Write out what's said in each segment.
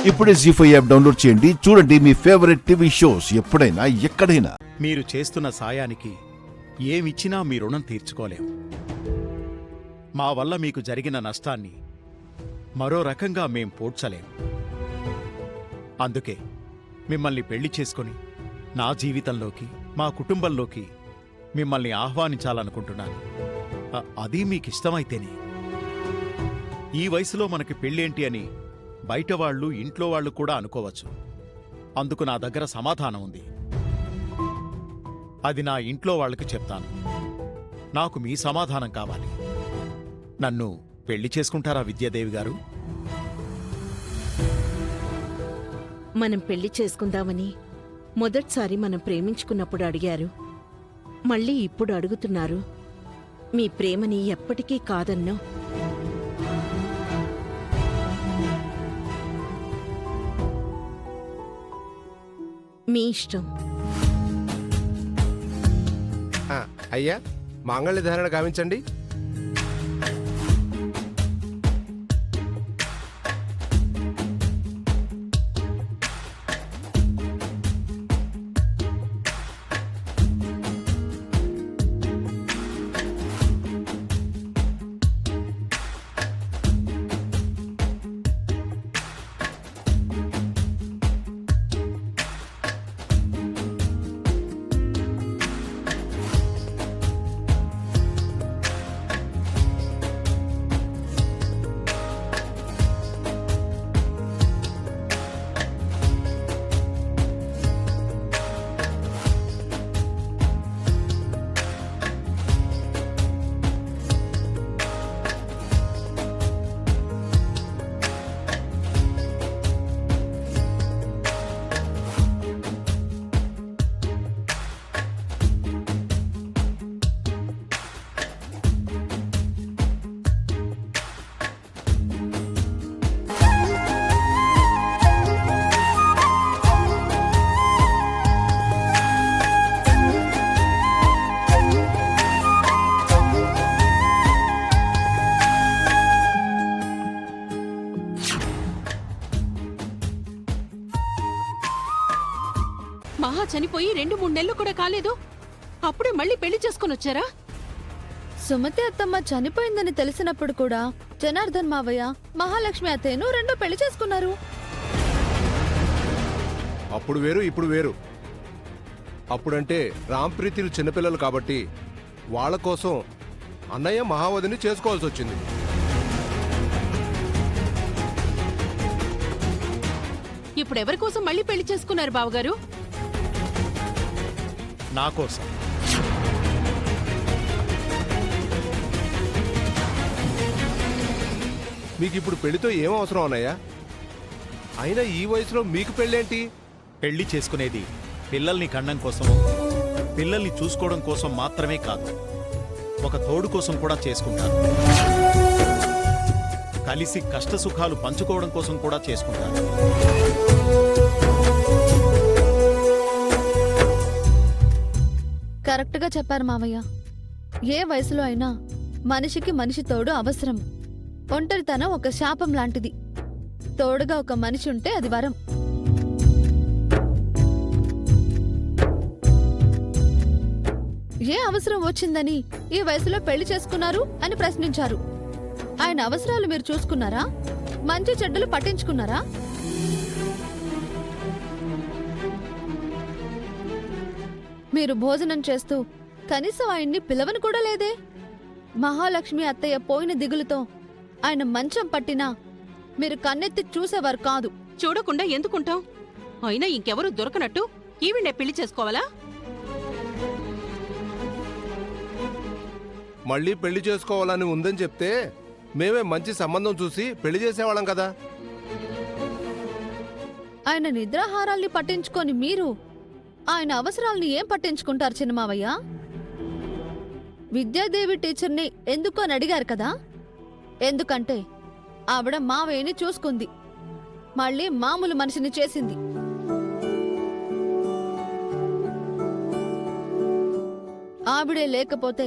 ఇప్పుడే జీ5 app download చేయండి. చూడండి మీ ఫేవరెట్ టీవీ షోస్ ఎప్పుడైనా ఎక్కడైనా. మీరు చేస్తున్న సాయానికి ఏమిచ్చినా మీ రుణం తీర్చుకోలేం. మా వల్ల మీకు జరిగిన నష్టాన్ని మరో రకంగా మేం పోడ్చలేం. అందుకే మిమ్మల్ని పెళ్లి చేసుకొని నా జీవితంలోకి, మా కుటుంబంలోకి మిమ్మల్ని ఆహ్వానించాలనుకుంటున్నాను. అది మీకిష్టమైతేనే. ఈ వయసులో మనకి పెళ్ళేంటి అని బయట వాళ్ళు, ఇంట్లో వాళ్ళు కూడా అనుకోవచ్చు. అందుకు నా దగ్గర సమాధానం ఉంది. అది నా ఇంట్లో వాళ్ళకి చెప్తాను. నాకు మీ సమాధానం కావాలి. నన్ను పెళ్లి చేసుకుంటారా విద్యాదేవి గారు? మనం పెళ్లి చేసుకుందామని మొదటిసారి మనం ప్రేమించుకున్నప్పుడు అడిగారు. మళ్ళీ ఇప్పుడు అడుగుతున్నారు. మీ ప్రేమని ఎప్పటికీ కాదన్నో. మీ ఇష్టం. అయ్యా, మాంగళ్య ధారణ గావించండి. మహా చనిపోయి 2-3 నెలలు కూడా కాలేదు, అప్పుడే మళ్ళీ పెళ్లి చేసుకుని వచ్చారా? సుమతి అత్తమ్మ చనిపోయిందని తెలిసినప్పుడు కూడా జనార్దన్ మావయ్య మహాలక్ష్మి అత్తయ్యను రెండో పెళ్లి చేసుకున్నారు. అప్పుడు వేరు, ఇప్పుడు వేరు. అప్పుడంటే రాంప్రీతిలు చిన్నపిల్లలు కాబట్టి వాళ్ళ కోసం అన్నయ్య మహావతిని చేసుకోవాల్సి వచ్చింది. ఇప్పుడు ఎవరి కోసం మళ్ళీ పెళ్లి చేసుకున్నారు బావగారు? నా కోసం. మీకు ఇప్పుడు పెళ్లితో ఏం అవసరం అన్నయ్య? అయినా ఈ వయసులో మీకు పెళ్ళేంటి? పెళ్లి చేసుకునేది పిల్లల్ని కన్నం కోసమో, పిల్లల్ని చూసుకోవడం కోసం మాత్రమే కాదు, ఒక తోడు కోసం కూడా చేసుకుంటారు. కలిసి కష్టసుఖాలు పంచుకోవడం కోసం కూడా చేసుకుంటారు. కరెక్ట్ గా చెప్పారు మావయ్య. ఏ వయసులో అయినా మనిషికి మనిషి తోడు అవసరం. ఒంటరితనం ఒక శాపం లాంటిది. తోడుగా ఒక మనిషి ఉంటే అది వరం. ఏ అవసరం వచ్చిందని ఈ వయసులో పెళ్లి చేసుకున్నారు అని ప్రశ్నించారు. ఆయన అవసరాలు మీరు చూసుకున్నారా? మంచి చెడ్డలు పట్టించుకున్నారా? మీరు భోజనం చేస్తూ కనీసం ఆయన్ని పిలవని కూడా లేదే. మహాలక్ష్మి అత్తయ్య పోయిన దిగులుతో ఆయన మంచం పట్టినా మీరు కన్నెత్తి చూసేవారు కాదు. చూడకుండా ఎందుకుంటాం? అయినా ఇంకెవరూ దొరకనట్టు ఈవిడే పెళ్లి చేసుకోవాలా? మళ్ళీ పెళ్లి చేసుకోవాలని ఉందని చెప్తే మేమే మంచి సంబంధం చూసి పెళ్లి చేసేవాళ్ళం కదా. ఆయన నిద్రాహారాల్ని పట్టించుకొని మీరు ఆయన అవసరాల్ని ఏం పట్టించుకుంటారు చిన్నమావయ్య? విద్యాదేవి టీచర్ని ఎందుకు అని అడిగారు కదా. ఎందుకంటే ఆవిడ మావయ్యని చూసుకుంది, మళ్ళీ మామూలు మనిషిని చేసింది. ఆవిడే లేకపోతే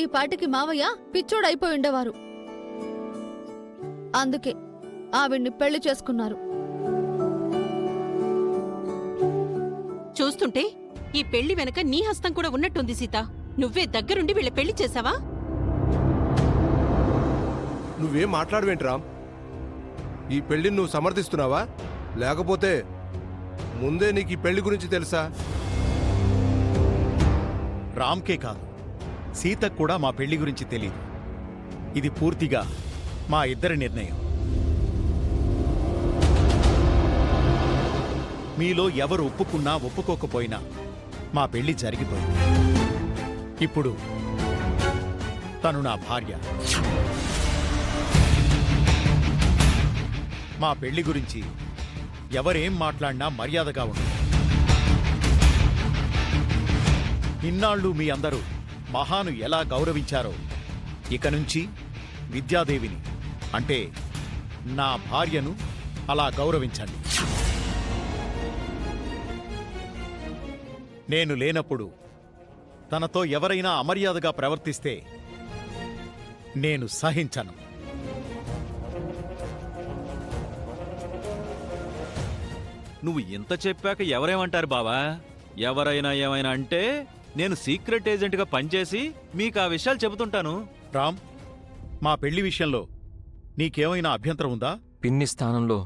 ఈ పాటికి మావయ్య పిచ్చోడైపోయి ఉండేవారు. అందుకే ఆవిడ్ని పెళ్లి చేసుకున్నారు. చూస్తుంటే ఈ పెళ్లి వెనక నీ హస్తం కూడా ఉన్నట్టుంది సీత. నువ్వే దగ్గరుండి వీళ్ళ పెళ్లి చేసావా? నువ్వేం మాట్లాడవేంటి రామ్? ఈ పెళ్లిని నువ్వు సమర్థిస్తున్నావా, లేకపోతే ముందే నీకు ఈ పెళ్లి గురించి తెలుసా? రామ్కే కాదు, సీతకు కూడా మా పెళ్లి గురించి తెలియదు. ఇది పూర్తిగా మా ఇద్దరి నిర్ణయం. మీలో ఎవరు ఒప్పుకున్నా ఒప్పుకోకపోయినా మా పెళ్లి జరిగిపోయింది. ఇప్పుడు తను నా భార్య. మా పెళ్లి గురించి ఎవరేం మాట్లాడినా మర్యాదగా ఉంది. ఇన్నాళ్ళు మీ అందరూ మహాను ఎలా గౌరవించారో ఇక నుంచి విద్యాదేవిని అంటే నా భార్యను అలా గౌరవించండి. నేను లేనప్పుడు తనతో ఎవరైనా అమర్యాదగా ప్రవర్తిస్తే నేను సహించను. నువ్వు ఇంత చెప్పాక ఎవరేమంటారు బావా? ఎవరైనా ఏమైనా అంటే నేను సీక్రెట్ ఏజెంట్గా పనిచేసి మీకు ఆ విషయాలు చెబుతుంటాను. రామ్, మా పెళ్లి విషయంలో నీకేమైనా అభ్యంతరం ఉందా? పిన్ని స్థానంలో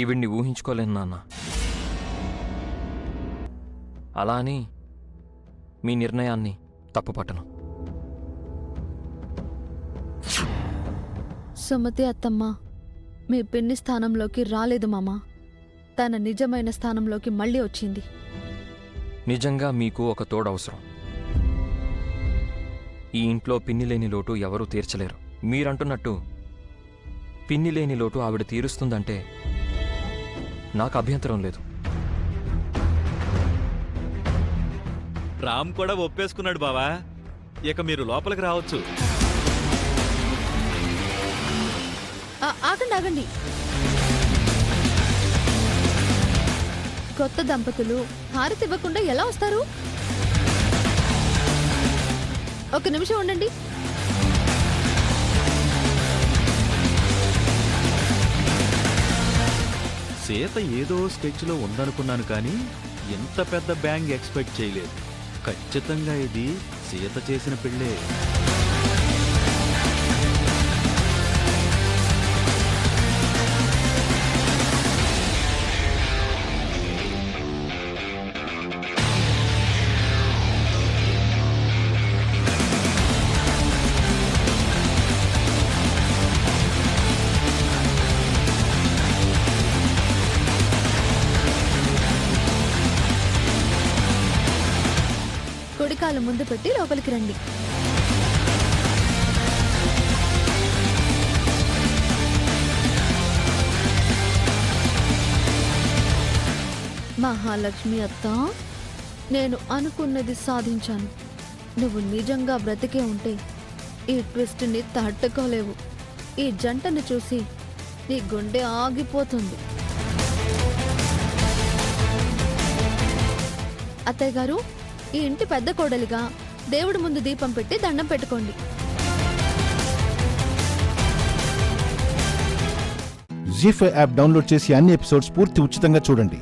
ఈవిడ్ని ఊహించుకోలేను నాన్న. అలా అని మీ నిర్ణయాన్ని తప్పుపట్టను. సుమతి అత్తమ్మ మీ పిన్ని స్థానంలోకి రాలేదు మామా. తన నిజమైన స్థానంలోకి మళ్ళీ వచ్చింది. నిజంగా మీకు ఒక తోడు అవసరం. ఈ ఇంట్లో పిన్ని లేని లోటు ఎవరూ తీర్చలేరు. మీరంటున్నట్టు పిన్ని లేని లోటు ఆవిడ తీరుస్తుందంటే నాకు అభ్యంతరం లేదు. రామ్ కూడా ఒప్పేసుకున్నాడు బావా. ఇక మీరు లోపలికి రావచ్చు. ఆగండి ఆగండి. కొత్త దంపతులు హారతి ఇవ్వకుండా ఎలా వస్తారు? ఒక నిమిషం ఉండండి. సీత ఏదో స్కెచ్లో ఉందనుకున్నాను కానీ ఎంత పెద్ద బ్యాంగ్ ఎక్స్పెక్ట్ చేయలేదు. ఖచ్చితంగా ఇది సీత చేసిన పెళ్ళే. కుడికాలు ముందు పెట్టి లోపలికి రండి. మహాలక్ష్మి అత్త, నేను అనుకున్నది సాధించాను. నువ్వు నిజంగా బ్రతికే ఉంటే ఈ ట్విస్ట్ని తట్టుకోలేవు. ఈ జంటను చూసి నీ గుండె ఆగిపోతుంది. అత్తయ్య గారు, ఈ ఇంటి పెద్ద కోడలిగా దేవుడి ముందు దీపం పెట్టి దండం పెట్టుకోండి. జీ5 యాప్ డౌన్లోడ్ చేసి అన్ని ఎపిసోడ్స్ పూర్తి ఉచితంగా చూడండి.